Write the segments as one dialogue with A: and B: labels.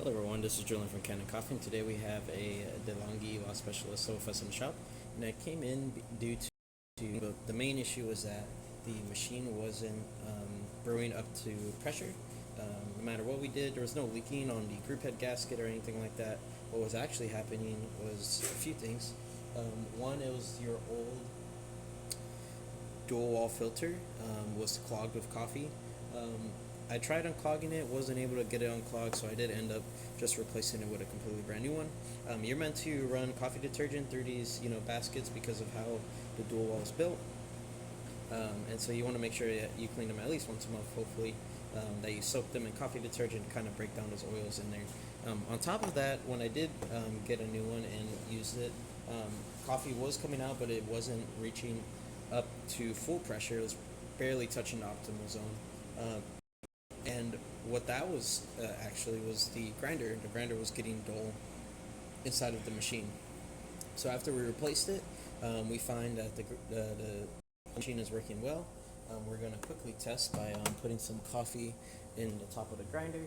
A: Hello everyone, this is Julian from Kanen Coffee, and today we have a DeLonghi Specialista with us in the shop. And it came in due to the main issue was that the machine wasn't brewing up to pressure. No matter what we did, there was no leaking on the group head gasket or anything like that. What was actually happening was a few things. One, it was your old dual wall filter was clogged with coffee. I tried unclogging it, wasn't able to get it unclogged, so I did end up just replacing it with a completely brand new one. You're meant to run coffee detergent through these, baskets because of how the dual wall is built, and so you want to make sure that you clean them at least once a month, hopefully. That you soak them in coffee detergent, kind of break down those oils in there. On top of that, when I did get a new one and used it, coffee was coming out, but it wasn't reaching up to full pressure. It was barely touching the optimal zone. And what that was actually was the grinder. The grinder was getting dull inside of the machine. So after we replaced it, we find that the machine is working well. We're going to quickly test by putting some coffee in the top of the grinder.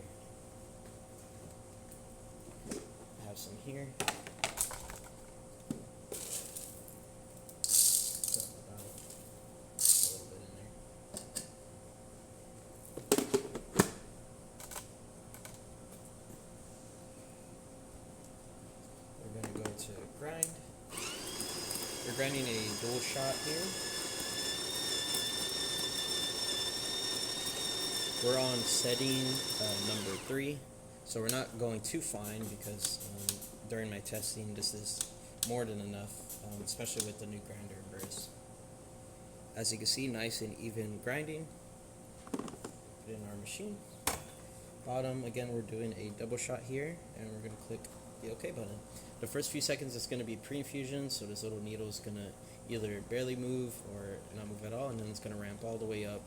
A: I have some here. We're going to go to grind. We're grinding a dual shot here. We're on setting number 3, so we're not going too fine because during my testing this is more than enough, especially with the new grinder and burrs. As you can see, nice and even grinding. Put it in our machine. Bottom, again, we're doing a double shot here, and we're going to click the OK button. The first few seconds it's going to be pre-infusion, so this little needle is going to either barely move or not move at all, and then it's going to ramp all the way up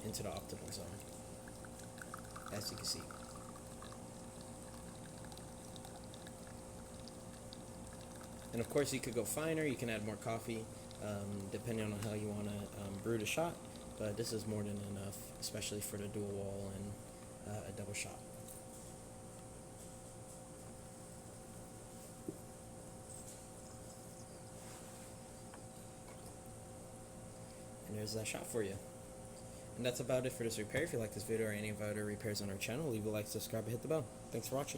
A: into the optimal zone, as you can see. And of course you could go finer, you can add more coffee, depending on how you want to brew the shot, but this is more than enough, especially for the dual wall and a double shot. And there's that shot for you. And that's about it for this repair. If you like this video or any of our other repairs on our channel, leave a like, subscribe, and hit the bell. Thanks for watching.